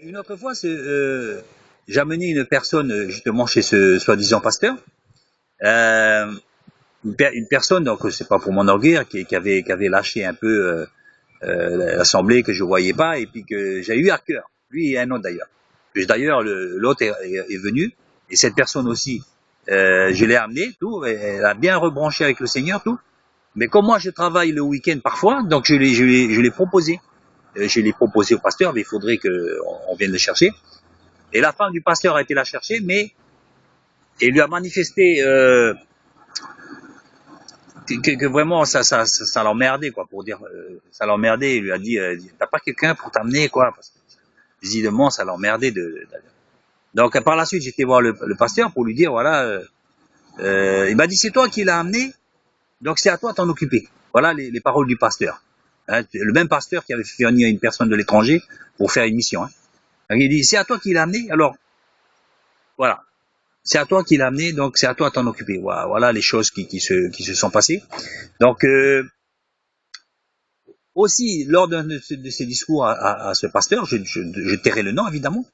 Une autre fois, j'ai amené une personne justement chez ce soi-disant pasteur. Euh, une personne, donc c'est pas pour m'enorgueillir, qui avait lâché un peu l'assemblée que je voyais pas et puis que j'ai eu à cœur. Lui et un autre d'ailleurs. D'ailleurs, l'autre est venu et cette personne aussi, je l'ai amené, tout. Elle a bien rebranché avec le Seigneur, tout. Mais comme moi, je travaille le week-end parfois, donc je l'ai proposé. Je l'ai proposé au pasteur, mais il faudrait qu'on vienne le chercher. Et la femme du pasteur a été la chercher, mais il lui a manifesté que vraiment ça l'emmerdait, quoi, pour dire ça l'emmerdait. Il lui a dit t'as pas quelqu'un pour t'amener, quoi, parce que visiblement ça l'emmerdait donc par la suite j'étais voir le pasteur pour lui dire voilà, il m'a dit c'est toi qui l'as amené, donc c'est à toi de t'en occuper. Voilà les paroles du pasteur. Hein, le même pasteur qui avait fait venir une personne de l'étranger pour faire une mission. Hein. Donc, il dit c'est à toi qui l'as amené, alors voilà. C'est à toi qui l'as amené, donc c'est à toi de t'en occuper. Voilà les choses qui se sont passées. Donc aussi, lors de ces discours à ce pasteur, je tairai le nom évidemment,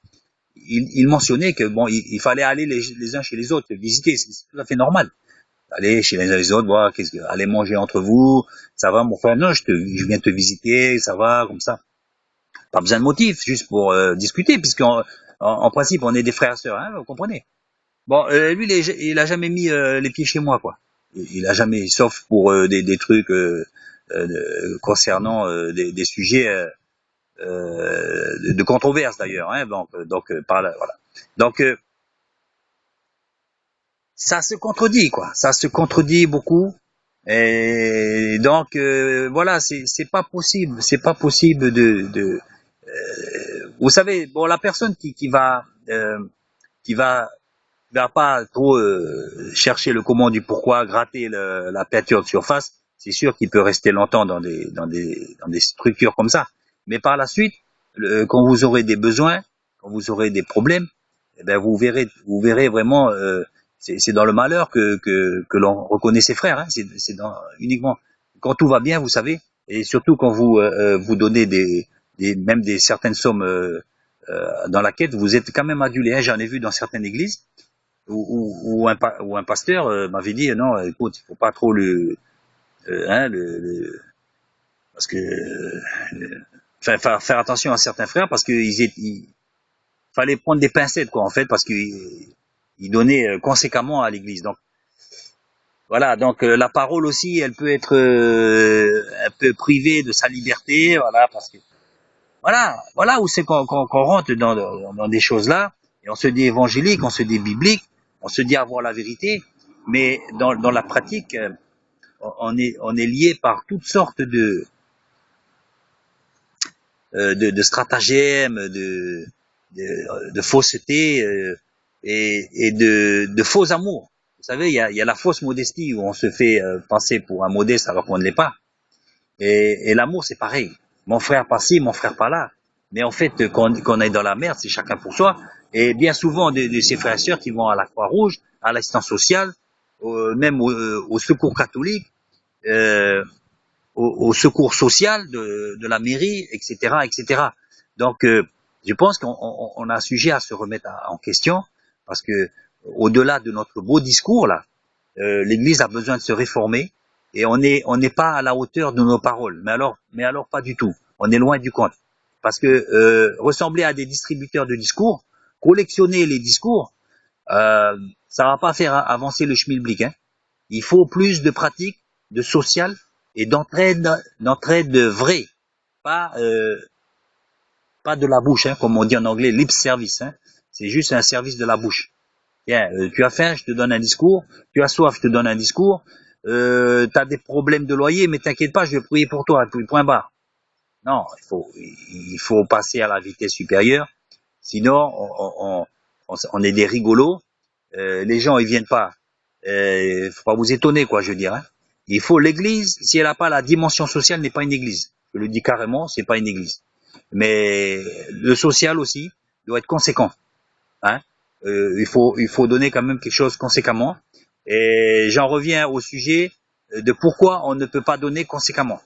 il mentionnait que bon, il fallait aller les uns chez les autres, visiter, c'est tout à fait normal. Aller chez les uns les autres, voir, aller manger entre vous, ça va mon frère, non, je viens te visiter, ça va, comme ça. Pas besoin de motif, juste pour discuter, puisqu'en principe, on est des frères et sœurs, hein, vous comprenez. Bon, lui, il a jamais mis les pieds chez moi, quoi. Il a jamais, sauf pour des trucs concernant des sujets de controverse d'ailleurs. Hein, donc par là, voilà. Donc ça se contredit, quoi. Ça se contredit beaucoup. Et donc voilà, c'est pas possible. C'est pas possible vous savez, bon, la personne qui va pas trop chercher le comment du pourquoi, gratter la peinture de surface, c'est sûr qu'il peut rester longtemps dans des structures comme ça. Mais par la suite, quand vous aurez des besoins, quand vous aurez des problèmes, eh ben vous verrez vraiment, c'est dans le malheur que l'on reconnaît ses frères. Hein. C'est uniquement quand tout va bien, vous savez, et surtout quand vous donnez même des certaines sommes dans la quête, vous êtes quand même adulé. Hein. J'en ai vu dans certaines églises où un pasteur m'avait dit non, écoute, il faut pas trop parce que faire attention à certains frères parce qu'il fallait prendre des pincettes quoi en fait parce qu'ils donnaient conséquemment à l'église. Donc voilà, donc la parole aussi, elle peut être un peu privée de sa liberté, voilà, parce que voilà où c'est qu'on rentre dans des choses là et on se dit évangélique, on se dit biblique, on se dit avoir la vérité, mais dans la pratique, on est lié par toutes sortes de stratagèmes, de fausseté et de faux amour. Vous savez, il y a la fausse modestie où on se fait passer pour un modeste alors qu'on ne l'est pas. Et l'amour, c'est pareil. Mon frère par-ci, mon frère par-là. Mais en fait, qu'on est dans la merde, c'est chacun pour soi. Et bien souvent, de ces frères et sœurs qui vont à la Croix-Rouge, à l'assistance sociale, même au secours catholique, euh, au secours social de la mairie, etc., etc. Donc, je pense qu'on a sujet à se remettre en question, parce que au-delà de notre beau discours là, l'Église a besoin de se réformer et on n'est pas à la hauteur de nos paroles. Mais alors pas du tout. On est loin du compte, parce que ressembler à des distributeurs de discours, collectionner les discours, ça va pas faire avancer le schmilblick. Hein. Il faut plus de pratique, de social et d'entraide vraie, pas pas de la bouche, hein, comme on dit en anglais, lip service. Hein. C'est juste un service de la bouche. Tiens, tu as faim, je te donne un discours. Tu as soif, je te donne un discours. Tu as des problèmes de loyer, mais t'inquiète pas, je vais prier pour toi. Point barre. Non, il faut passer à la vitesse supérieure. Sinon, on est des rigolos. Les gens, ils viennent pas. Faut pas vous étonner, quoi, je veux dire. Hein. Il faut l'église, si elle n'a pas la dimension sociale, n'est pas une église. Je le dis carrément, c'est pas une église. Mais le social aussi doit être conséquent. Hein. Il faut donner quand même quelque chose conséquemment. Et j'en reviens au sujet de pourquoi on ne peut pas donner conséquemment.